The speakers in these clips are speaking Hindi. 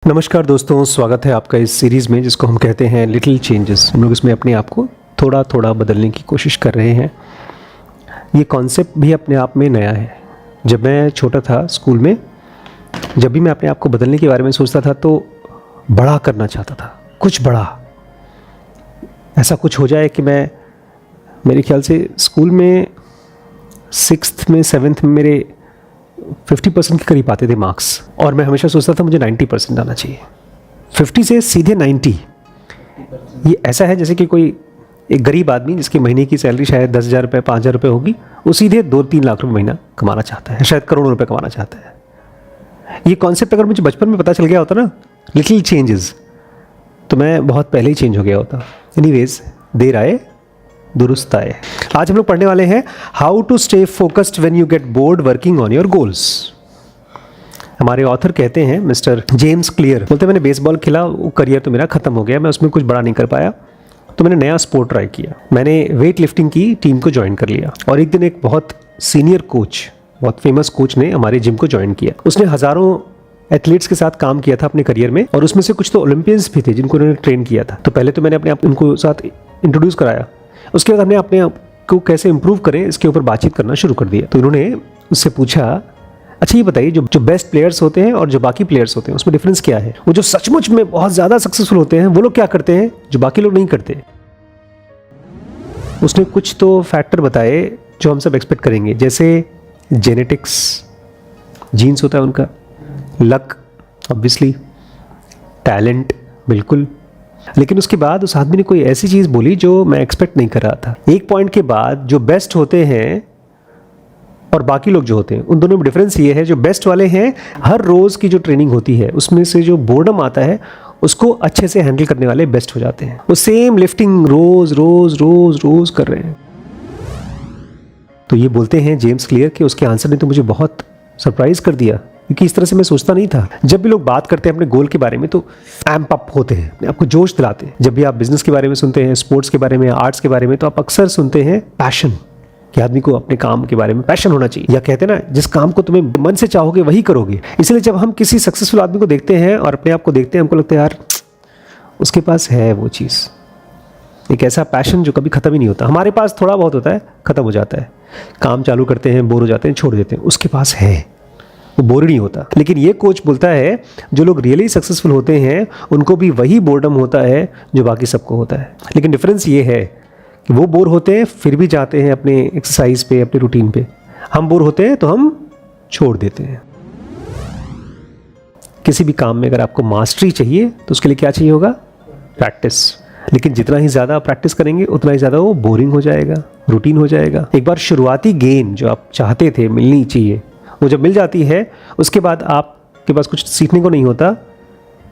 नमस्कार दोस्तों, स्वागत है आपका इस सीरीज़ में जिसको हम कहते हैं लिटिल चेंजेस। हम लोग इसमें अपने आप को थोड़ा थोड़ा बदलने की कोशिश कर रहे हैं। ये कॉन्सेप्ट भी अपने आप में नया है। जब मैं छोटा था स्कूल में, जब भी मैं अपने आप को बदलने के बारे में सोचता था तो बड़ा करना चाहता था, कुछ बड़ा, ऐसा कुछ हो जाए कि मेरे ख्याल से स्कूल में 6th में 7th में मेरे 50% के करीब आते थे मार्क्स, और मैं हमेशा सोचता था मुझे 90% आना चाहिए। 50 से सीधे 90, ये ऐसा है जैसे कि कोई एक गरीब आदमी जिसकी महीने की सैलरी शायद 10,000 रुपये 5,000 रुपये होगी, वो सीधे 2-3 लाख रुपये महीना कमाना चाहता है, शायद करोड़ों रुपये कमाना चाहता है। ये कॉन्सेप्ट अगर मुझे बचपन में पता चल गया होता ना, लिटिल चेंजेस, तो मैं बहुत पहले ही चेंज हो गया होता। एनीवेज, देर आए दुरुस्त आए। आज हम लोग पढ़ने वाले हैं how to stay focused when you get bored working on your goals. हमारे ऑथर कहते हैं मिस्टर जेम्स क्लियर, बोलते हैं मैंने बेसबॉल खेला, वो करियर तो मेरा खत्म हो गया, मैं उसमें कुछ बड़ा नहीं कर पाया, तो मैंने नया स्पोर्ट ट्राई किया। मैंने वेट लिफ्टिंग की टीम को ज्वाइन कर लिया, और एक दिन एक बहुत सीनियर कोच, बहुत फेमस कोच ने हमारे जिम को ज्वाइन किया। उसने हज़ारों एथलीट्स के साथ काम किया था अपने करियर में, और उसमें से कुछ तो ओलंपियंस भी थे जिनको उन्होंने ट्रेन किया था। तो पहले तो मैंने अपने आप उनको साथ इंट्रोड्यूस कराया। उसके बाद हमने अपने आप को कैसे इंप्रूव करें इसके ऊपर बातचीत करना शुरू कर दिया। तो उन्होंने उससे पूछा, अच्छा ये बताइए, जो बेस्ट प्लेयर्स होते हैं और जो बाकी प्लेयर्स होते हैं उसमें डिफरेंस क्या है? वो जो सचमुच में बहुत ज़्यादा सक्सेसफुल होते हैं वो लोग क्या करते हैं जो बाकी लोग नहीं करते? उसने कुछ तो फैक्टर बताए जो हम सब एक्सपेक्ट करेंगे, जैसे जेनेटिक्स, जीन्स होता है उनका, लक ऑब्वियसली, टैलेंट बिल्कुल। लेकिन उसके बाद उस आदमी ने कोई ऐसी चीज़ बोली जो मैं एक्सपेक्ट नहीं कर रहा था। एक पॉइंट के बाद जो बेस्ट होते हैं और बाकी लोग जो होते हैं, उन दोनों में डिफरेंस ये है, जो बेस्ट वाले हैं हर रोज़ की जो ट्रेनिंग होती है उसमें से जो बोर्डम आता है उसको अच्छे से हैंडल करने वाले बेस्ट हो जाते हैं। वो सेम लिफ्टिंग रोज़ रोज़ रोज़ रोज़ कर रहे हैं। तो ये बोलते हैं जेम्स क्लियर कि उसके आंसर ने तो मुझे बहुत सरप्राइज कर दिया, क्योंकि इस तरह से मैं सोचता नहीं था। जब भी लोग बात करते हैं अपने गोल के बारे में तो एम्प अप होते हैं, अपने आपको जोश दिलाते हैं। जब भी आप बिजनेस के बारे में सुनते हैं, स्पोर्ट्स के बारे में, आर्ट्स के बारे में, तो आप अक्सर सुनते हैं पैशन, कि आदमी को अपने काम के बारे में पैशन होना चाहिए, या कहते हैं ना, जिस काम को तुम्हें मन से चाहोगे वही करोगे। इसलिए जब हम किसी सक्सेसफुल आदमी को देखते हैं और अपने आप को देखते हैं, हमको लगता है यार उसके पास है वो चीज़, एक ऐसा पैशन जो कभी ख़त्म ही नहीं होता। हमारे पास थोड़ा बहुत होता है, ख़त्म हो जाता है, काम चालू करते हैं, बोर हो जाते हैं, छोड़ देते हैं। उसके पास है, वो बोर नहीं होता। लेकिन ये कोच बोलता है जो लोग रियली सक्सेसफुल होते हैं उनको भी वही बोर्डम होता है जो बाकी सबको होता है। लेकिन डिफरेंस ये है कि वो बोर होते हैं फिर भी जाते हैं अपने एक्सरसाइज पे, अपने रूटीन पे। हम बोर होते हैं तो हम छोड़ देते हैं। किसी भी काम में अगर आपको मास्टरी चाहिए तो उसके लिए क्या चाहिए होगा? प्रैक्टिस। लेकिन जितना ही ज़्यादा आप प्रैक्टिस करेंगे उतना ही ज़्यादा वो बोरिंग हो जाएगा, रूटीन हो जाएगा। एक बार शुरुआती गेन जो आप चाहते थे मिलनी चाहिए, वो जब मिल जाती है उसके बाद आपके पास कुछ सीखने को नहीं होता,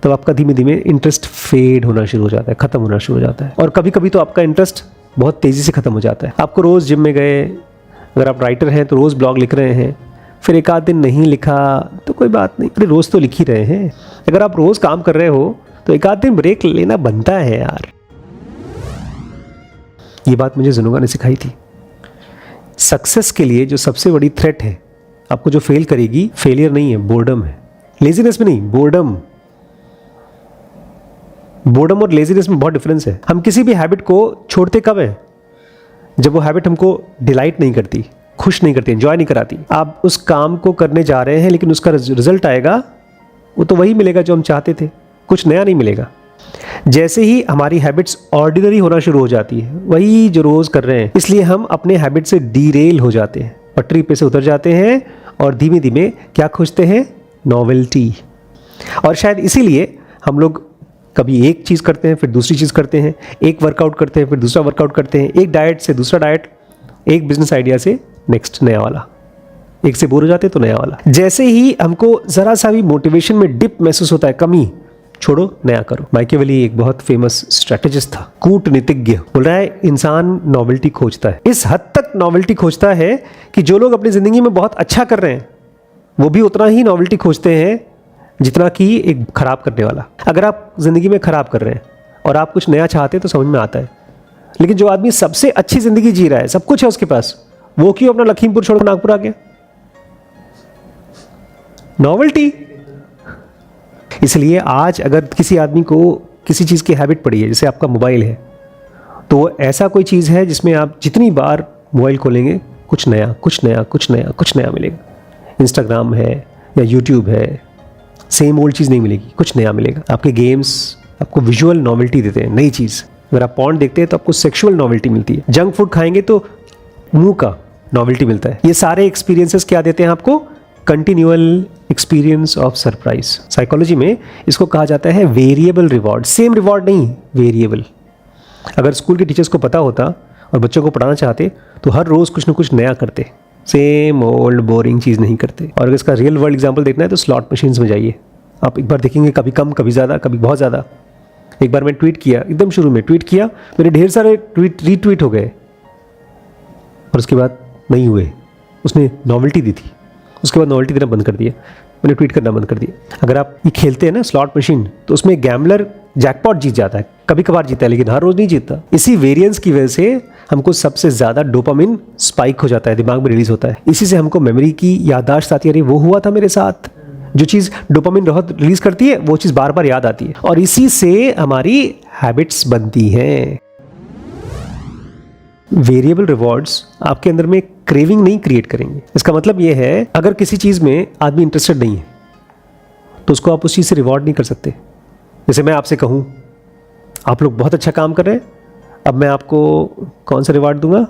तब आपका धीमे धीमे इंटरेस्ट फेड होना शुरू हो जाता है, ख़त्म होना शुरू हो जाता है। और कभी कभी तो आपका इंटरेस्ट बहुत तेज़ी से ख़त्म हो जाता है। आपको रोज़ जिम में गए, अगर आप राइटर हैं तो रोज़ ब्लॉग लिख रहे हैं, फिर एक आध दिन नहीं लिखा तो कोई बात नहीं, फिर रोज़ तो लिख ही रहे हैं। अगर आप रोज़ काम कर रहे हो तो एक आध दिन ब्रेक लेना बनता है यार। ये बात मुझे जुनूगा ने सिखाई थी। सक्सेस के लिए जो सबसे बड़ी थ्रेट है, आपको जो फेल करेगी, फेलियर नहीं है, बोर्डम है। लेजीनेस में नहीं, बोर्डम। बोर्डम और लेजीनेस में बहुत डिफरेंस है। हम किसी भी हैबिट को छोड़ते कब है? जब वो हैबिट हमको डिलाइट नहीं करती, खुश नहीं करती, एंजॉय नहीं कराती। आप उस काम को करने जा रहे हैं लेकिन उसका रिजल्ट आएगा वो तो वही मिलेगा जो हम चाहते थे, कुछ नया नहीं मिलेगा। जैसे ही हमारी हैबिट्स ऑर्डिनरी होना शुरू हो जाती है, वही जो रोज़ कर रहे हैं, इसलिए हम अपने हैबिट से डीरेल हो जाते हैं, पटरी पे से उतर जाते हैं और धीमे धीमे क्या खोजते हैं? नॉवेल्टी। और शायद इसीलिए हम लोग कभी एक चीज़ करते हैं फिर दूसरी चीज़ करते हैं, एक वर्कआउट करते हैं फिर दूसरा वर्कआउट करते हैं, एक डाइट से दूसरा डाइट, एक बिजनेस आइडिया से नेक्स्ट नया वाला, एक से बोर हो जाते तो नया वाला। जैसे ही हमको ज़रा सा भी मोटिवेशन में डिप महसूस होता है, कमी, छोड़ो, नया करो। माइकेवेली एक बहुत फेमस स्ट्रेटेजिस्ट था, कूटनीतिज्ञ, बोल रहा है इंसान नॉवेल्टी खोजता है। इस हद तक नॉवेल्टी खोजता है कि जो लोग अपनी ज़िंदगी में बहुत अच्छा कर रहे हैं वो भी उतना ही नॉवेल्टी खोजते हैं जितना कि एक खराब करने वाला। अगर आप ज़िंदगी में खराब कर रहे हैं और आप कुछ नया चाहते हैं तो समझ में आता है, लेकिन जो आदमी सबसे अच्छी ज़िंदगी जी रहा है, सब कुछ है उसके पास, वो क्यों अपना लखीमपुर छोड़ नागपुर आ गया? नॉवेल्टी। इसलिए आज अगर किसी आदमी को किसी चीज़ की हैबिट पड़ी है, जैसे आपका मोबाइल है, तो ऐसा कोई चीज़ है जिसमें आप जितनी बार मोबाइल खोलेंगे कुछ नया कुछ नया कुछ नया कुछ नया मिलेगा। इंस्टाग्राम है या यूट्यूब है, सेम ओल्ड चीज़ नहीं मिलेगी, कुछ नया मिलेगा। आपके गेम्स आपको विजुअल नॉवेल्टी देते हैं, नई चीज़। अगर आप पॉर्न देखते हैं तो आपको सेक्सुअल नॉवेल्टी मिलती है। जंक फूड खाएंगे तो मुंह का नॉवेल्टी मिलता है। ये सारे एक्सपीरियंसेस क्या देते हैं आपको? Continual experience of surprise. Psychology में इसको कहा जाता है वेरिएबल रिवॉर्ड। सेम रिवॉर्ड नहीं, वेरिएबल। अगर स्कूल के टीचर्स को पता होता और बच्चों को पढ़ाना चाहते तो हर रोज़ कुछ ना कुछ नया करते, सेम ओल्ड बोरिंग चीज़ नहीं करते। और अगर इसका रियल वर्ल्ड एग्जाम्पल देखना है तो स्लॉट मशीन्स में जाइए। आप एक बार देखेंगे कभी कम कभी ज़्यादा, कभी बहुत ज़्यादा। एक बार मैं ट्वीट किया, एकदम शुरू में ट्वीट किया, मेरे ढेर सारे ट्वीट रीट्वीट हो गए और उसके बाद नहीं हुए। उसने नॉवेल्टी दी थी, उसके बाद नॉवेल्टी देना बंद कर दिया, मैंने ट्वीट करना बंद कर दिया। अगर आप ये खेलते हैं ना स्लॉट मशीन, तो उसमें गैम्बलर जैकपॉट जीत जाता है, कभी कभार जीता है लेकिन हर रोज़ नहीं जीतता। इसी वेरिएंस की वजह से हमको सबसे ज़्यादा डोपामिन स्पाइक हो जाता है, दिमाग में रिलीज होता है। इसी से हमको मेमोरी की याददाश्त आती है, अरे वो हुआ था मेरे साथ। जो चीज़ डोपामिन बहुत रिलीज करती है वो चीज़ बार बार याद आती है और इसी से हमारी हैबिट्स बनती हैं। वेरिएबल रिवॉर्ड्स आपके अंदर में क्रेविंग नहीं क्रिएट करेंगे। इसका मतलब ये है, अगर किसी चीज़ में आदमी इंटरेस्टेड नहीं है तो उसको आप उस चीज़ से रिवॉर्ड नहीं कर सकते। जैसे मैं आपसे कहूँ आप लोग बहुत अच्छा काम कर रहे हैं, अब मैं आपको कौन सा रिवॉर्ड दूंगा?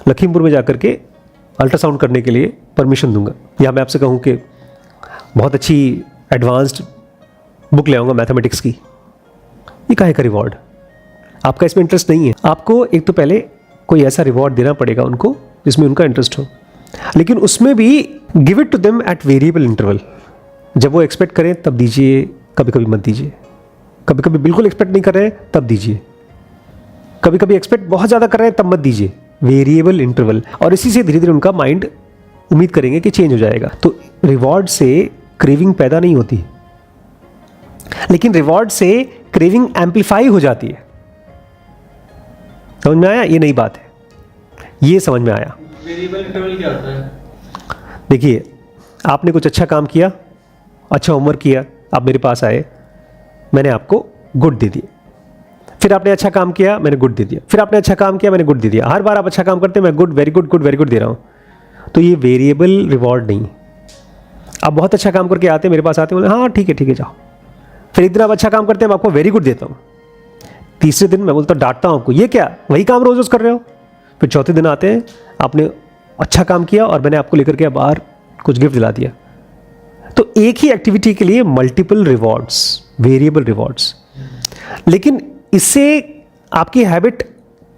लखीमपुर में जाकर के अल्ट्रासाउंड करने के लिए परमिशन दूंगा। या मैं आपसे कहूँ कि बहुत अच्छी एडवांस्ड बुक ले आऊँगा मैथमेटिक्स की, ये काहे का रिवॉर्ड? आपका इसमें इंटरेस्ट नहीं है। आपको एक तो पहले कोई ऐसा रिवॉर्ड देना पड़ेगा उनको जिसमें उनका इंटरेस्ट हो, लेकिन उसमें भी give it to them at variable interval. जब वो एक्सपेक्ट करें तब दीजिए, कभी कभी मत दीजिए। कभी कभी बिल्कुल एक्सपेक्ट नहीं कर रहे हैं तब दीजिए, कभी कभी एक्सपेक्ट बहुत ज़्यादा कर रहे हैं तब मत दीजिए। Variable interval. और इसी से धीरे धीरे उनका माइंड उम्मीद करेंगे कि चेंज हो जाएगा। तो रिवॉर्ड से क्रेविंग पैदा नहीं होती, लेकिन रिवॉर्ड से क्रेविंग एम्पलीफाई हो जाती है। समझ में आया? ये नई बात है, ये समझ में आया। वेरिएबल इंटरवल क्या होता है? देखिए, आपने कुछ अच्छा काम किया, अच्छा होमवर्क किया, आप मेरे पास आए, मैंने आपको गुड दे दिए। फिर आपने अच्छा काम किया, मैंने गुड दे दिया। फिर आपने अच्छा काम किया, मैंने गुड दे दिया। हर बार आप अच्छा काम करते हैं, मैं good very good very good they रहा हूँ। तो ये वेरिएबल रिवॉर्ड नहीं। आप बहुत अच्छा काम करके आते हैं, मेरे पास आते हैं, बोले हाँ ठीक है जाओ। फिर एक दिन आप अच्छा काम करते हैं, मैं आपको वेरी गुड देता हूँ। तीसरे दिन मैं बोलता डांटता हूँ आपको, ये क्या वही काम रोज रोज कर रहे हो। फिर चौथे दिन आते हैं, आपने अच्छा काम किया और मैंने आपको लेकर के बाहर कुछ गिफ्ट दिला दिया। तो एक ही एक्टिविटी के लिए मल्टीपल रिवॉर्ड्स, वेरिएबल रिवॉर्ड्स। लेकिन इससे आपकी हैबिट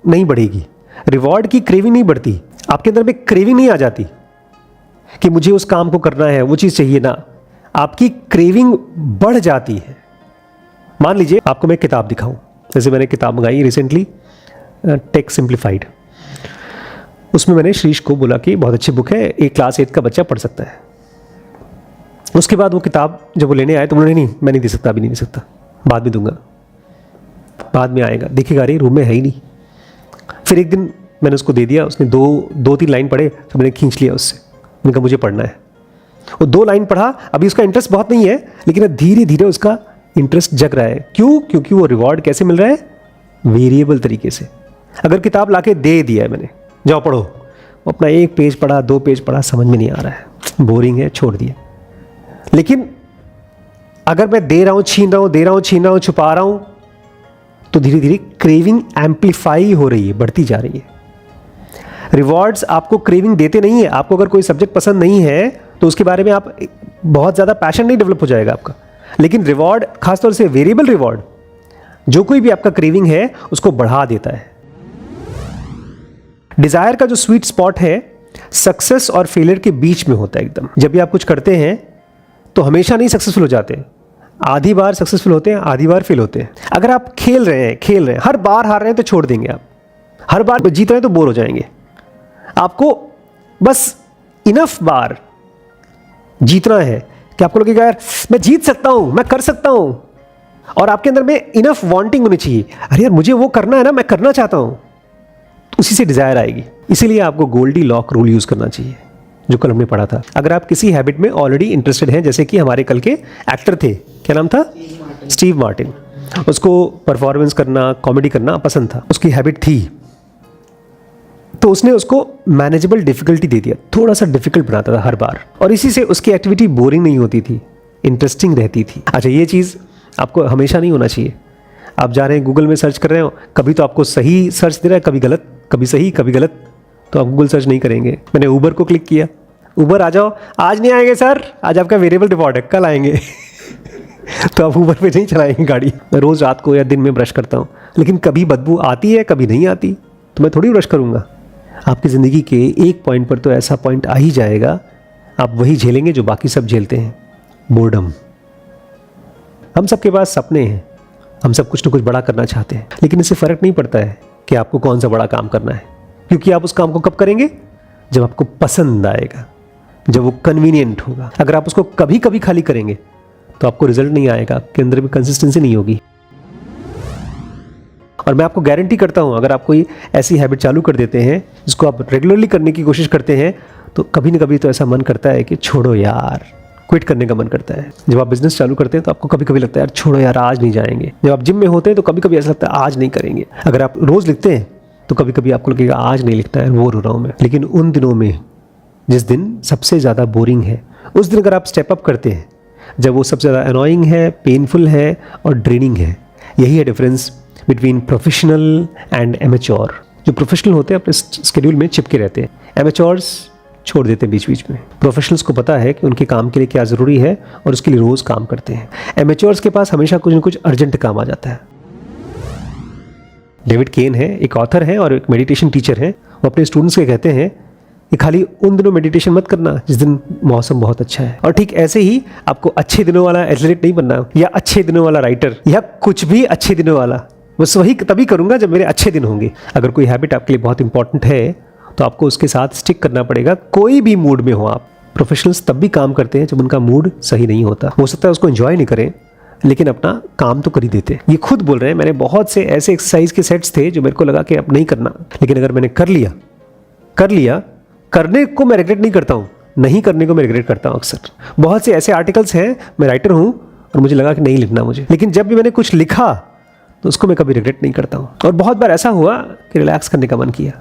नहीं बढ़ेगी, रिवॉर्ड की क्रेविंग नहीं बढ़ती, आपके अंदर में क्रेविंग नहीं आ जाती कि मुझे उस काम को करना है, वो चीज़ चाहिए ना। आपकी क्रेविंग बढ़ जाती है। मान लीजिए आपको मैं किताब दिखाऊं, जैसे मैंने किताब मंगाई रिसेंटली, टेक सिंप्लीफाइड। उसमें मैंने श्रीश को बोला कि बहुत अच्छी बुक है, एक क्लास 8 का बच्चा पढ़ सकता है। उसके बाद वो किताब जब वो लेने आए तो उन्होंने नहीं, मैं नहीं दे सकता, अभी नहीं दे सकता, बाद में दूंगा, बाद में आएगा, देखेगा अरे रूम में है ही नहीं। फिर एक दिन मैंने उसको दे दिया, उसने दो तीन लाइन पढ़े तो मैंने खींच लिया उससे, मैंने कहा मुझे पढ़ना है। वो 2 लाइन पढ़ा, अभी उसका इंटरेस्ट बहुत नहीं है, लेकिन धीरे धीरे उसका इंटरेस्ट जग रहा है। क्यों? क्योंकि वो रिवॉर्ड कैसे मिल रहा है? वेरिएबल तरीके से। अगर किताब लाके दे दिया है मैंने, जाओ पढ़ो, वो अपना 1 पेज पढ़ा, 2 पेज पढ़ा, समझ में नहीं आ रहा है, बोरिंग है, छोड़ दिया। लेकिन अगर मैं दे रहा हूं, छीन रहा हूं, दे रहा हूं, छीन रहा हूं, छुपा रहा हूं, तो धीरे धीरे क्रेविंग एम्पलीफाई हो रही है, बढ़ती जा रही है। रिवॉर्ड्स आपको क्रेविंग देते नहीं है। आपको अगर कोई सब्जेक्ट पसंद नहीं है तो उसके बारे में आप बहुत ज़्यादा पैशन नहीं डेवलप हो जाएगा आपका। लेकिन रिवॉर्ड, खासतौर से वेरिएबल रिवॉर्ड, जो कोई भी आपका क्रेविंग है उसको बढ़ा देता है। डिजायर का जो स्वीट स्पॉट है सक्सेस और फेलियर के बीच में होता है एकदम। जब भी आप कुछ करते हैं तो हमेशा नहीं सक्सेसफुल हो जाते, आधी बार सक्सेसफुल होते हैं, आधी बार फेल होते हैं। अगर आप खेल रहे हैं, हर बार हार रहे हैं तो छोड़ देंगे आप, हर बार जीत रहे हैं तो बोर हो जाएंगे। आपको बस इनफ बार जीतना है कि आपको लगेगा यार मैं जीत सकता हूं, मैं कर सकता हूं, और आपके अंदर में इनफ वांटिंग होनी चाहिए। अरे यार मुझे वो करना है ना, मैं करना चाहता हूं, तो उसी से डिजायर आएगी। इसीलिए आपको गोल्डी लॉक रूल यूज करना चाहिए। जो कल हमने पढ़ा था। अगर आप किसी हैबिट में ऑलरेडी इंटरेस्टेड हैं, जैसे कि हमारे कल के एक्टर थे, क्या नाम था? Steve Martin. उसको परफॉर्मेंस करना, कॉमेडी करना पसंद था, उसकी हैबिट थी, तो उसने उसको मैनेजेबल डिफिकल्टी दे दिया, थोड़ा सा डिफिकल्ट बनाता था हर बार, और इसी से उसकी एक्टिविटी बोरिंग नहीं होती थी, इंटरेस्टिंग रहती थी। अच्छा, ये चीज़ आपको हमेशा नहीं होना चाहिए। आप जा रहे हैं गूगल में सर्च कर रहे हो, कभी तो आपको सही सर्च दे रहा है, कभी गलत, कभी सही कभी गलत, तो आप गूगल सर्च नहीं करेंगे। मैंने ऊबर को क्लिक किया, ऊबर आ जाओ, आज नहीं आएंगे सर, आज आपका वेरिएबल डिपॉजिट है, कल आएंगे तो आप ऊबर पे नहीं चलाएंगे गाड़ी। मैं रोज़ रात को या दिन में ब्रश करता हूँ, लेकिन कभी बदबू आती है कभी नहीं आती, तो मैं थोड़ी ब्रश करूँगा। आपकी ज़िंदगी के एक पॉइंट पर तो ऐसा पॉइंट आ ही जाएगा, आप वही झेलेंगे जो बाकी सब झेलते हैं, बोर्डम। हम सबके पास सपने हैं, हम सब कुछ न कुछ बड़ा करना चाहते हैं, लेकिन इससे फ़र्क नहीं पड़ता है कि आपको कौन सा बड़ा काम करना है, क्योंकि आप उस काम को कब करेंगे? जब आपको पसंद आएगा, जब वो कन्वीनियंट होगा। अगर आप उसको कभी कभी खाली करेंगे तो आपको रिजल्ट नहीं आएगा, आपके अंदर भी कंसिस्टेंसी नहीं होगी। और मैं आपको गारंटी करता हूँ, अगर आप कोई ऐसी हैबिट चालू कर देते हैं जिसको आप रेगुलरली करने की कोशिश करते हैं, तो कभी ना कभी तो ऐसा मन करता है कि छोड़ो यार, क्विट करने का मन करता है। जब आप बिजनेस चालू करते हैं तो आपको कभी कभी लगता है यार छोड़ो यार, आज नहीं जाएंगे। जब आप जिम में होते हैं तो कभी कभी ऐसा लगता है आज नहीं करेंगे। अगर आप रोज़ लिखते हैं तो कभी कभी आपको लगेगा आज नहीं लिखना है, बोर हो रहा हूँ मैं। लेकिन उन दिनों में जिस दिन सबसे ज़्यादा बोरिंग है, उस दिन अगर आप स्टेप अप करते हैं, जब वो सबसे ज़्यादा अनोइंग है, पेनफुल है और ड्रेनिंग है, यही है difference between professional and amateur. जो प्रोफेशनल होते हैं अपने स्केड्यूल में चिपके रहते हैं, एमेच्योर्स छोड़ देते हैं बीच बीच में। प्रोफेशनल्स को पता है कि उनके काम के लिए क्या ज़रूरी है और उसके लिए रोज़ काम करते हैं। एमेच्योर्स के पास हमेशा कुछ न कुछ अर्जेंट काम आ जाता है। डेविड केन है, एक ऑथर है और एक मेडिटेशन टीचर है। वो अपने स्टूडेंट्स के कहते हैं कि खाली उन दिनों मेडिटेशन मत करना जिस दिन मौसम बहुत अच्छा है। और ठीक ऐसे ही आपको अच्छे दिनों वाला एथलीट नहीं बनना, या अच्छे दिनों वाला राइटर, या कुछ भी अच्छे दिनों वाला। बस वही तभी करूँगा जब मेरे अच्छे दिन होंगे। अगर कोई हैबिट आपके लिए बहुत इंपॉर्टेंट है तो आपको उसके साथ स्टिक करना पड़ेगा, कोई भी मूड में हो आप। प्रोफेशनल्स तब भी काम करते हैं जब उनका मूड सही नहीं होता। हो सकता है उसको एंजॉय नहीं करें, लेकिन अपना काम तो कर ही देते। ये खुद बोल रहे हैं, मैंने बहुत से ऐसे एक्सरसाइज के सेट्स थे जो मेरे को लगा कि अब नहीं करना, लेकिन अगर मैंने कर लिया, करने को मैं रिग्रेट नहीं करता हूँ, नहीं करने को मैं रिग्रेट करता हूँ अक्सर। बहुत से ऐसे आर्टिकल्स हैं, मैं राइटर हूँ और मुझे लगा कि नहीं लिखना मुझे, लेकिन जब भी मैंने कुछ लिखा तो उसको मैं कभी रिग्रेट नहीं करता हूँ। और बहुत बार ऐसा हुआ कि रिलैक्स करने का मन किया,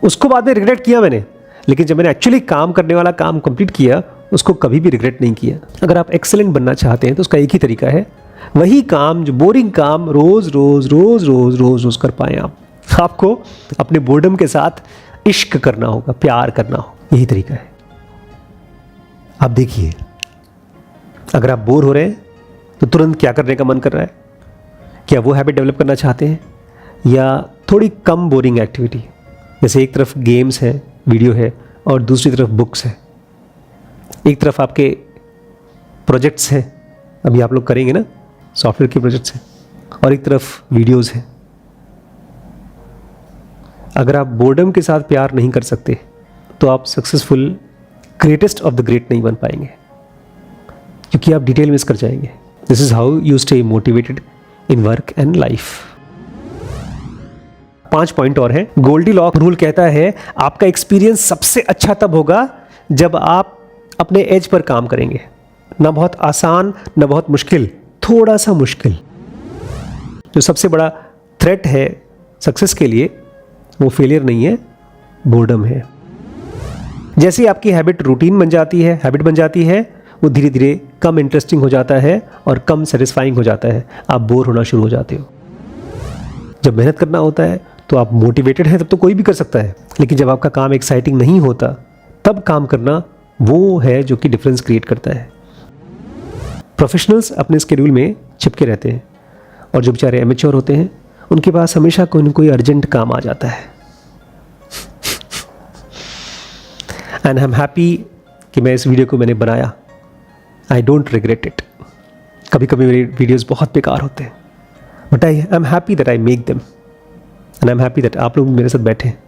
उसको बाद में रिग्रेट किया मैंने, लेकिन जब मैंने एक्चुअली काम करने वाला काम कंप्लीट किया उसको कभी भी रिग्रेट नहीं किया। अगर आप एक्सेलेंट बनना चाहते हैं तो उसका एक ही तरीका है, वही काम जो बोरिंग काम रोज रोज रोज रोज रोज रोज कर पाए आप। आपको अपने बोर्डम के साथ इश्क करना होगा, प्यार करना होगा, यही तरीका है। आप देखिए, अगर आप बोर हो रहे हैं तो तुरंत क्या करने का मन कर रहा है? क्या वो हैबिट डेवलप करना चाहते हैं, या थोड़ी कम बोरिंग एक्टिविटी? जैसे एक तरफ गेम्स है, वीडियो है, और दूसरी तरफ बुक्स है। एक तरफ आपके प्रोजेक्ट्स हैं, अभी आप लोग करेंगे ना, सॉफ्टवेयर के प्रोजेक्ट्स हैं, और एक तरफ वीडियोस हैं। अगर आप बोर्डम के साथ प्यार नहीं कर सकते तो आप successful greatest of the great नहीं बन पाएंगे, क्योंकि आप डिटेल मिस कर जाएंगे। This is how you stay motivated in work and life. 5 point और हैं। गोल्डी लॉक रूल कहता है आपका एक्सपीरियंस सबसे अच्छा तब होगा जब आप अपने एज पर काम करेंगे। ना बहुत आसान, ना बहुत मुश्किल, थोड़ा सा मुश्किल। जो सबसे बड़ा थ्रेट है सक्सेस के लिए वो फेलियर नहीं है, बोर्डम है। जैसे आपकी हैबिट रूटीन बन जाती है, हैबिट बन जाती है, वो धीरे धीरे कम इंटरेस्टिंग हो जाता है और कम सेटिस्फाइंग हो जाता है। आप बोर होना शुरू हो जाते हो। जब मेहनत करना होता है तो आप मोटिवेटेड हैं, तब तो कोई भी कर सकता है, लेकिन जब आपका काम एक्साइटिंग नहीं होता तब काम करना वो है जो कि डिफरेंस क्रिएट करता है। प्रोफेशनल्स अपने स्केड्यूल में चिपके रहते हैं, और जो बेचारे एमेच्योर होते हैं उनके पास हमेशा कोई ना कोई अर्जेंट काम आ जाता है। एंड आई एम हैप्पी कि मैं इस वीडियो को मैंने बनाया। I don't regret it. कभी कभी मेरे वीडियोस बहुत बेकार होते हैं, but I am happy that I make them, and I am happy that आप लोग मेरे साथ बैठे हैं।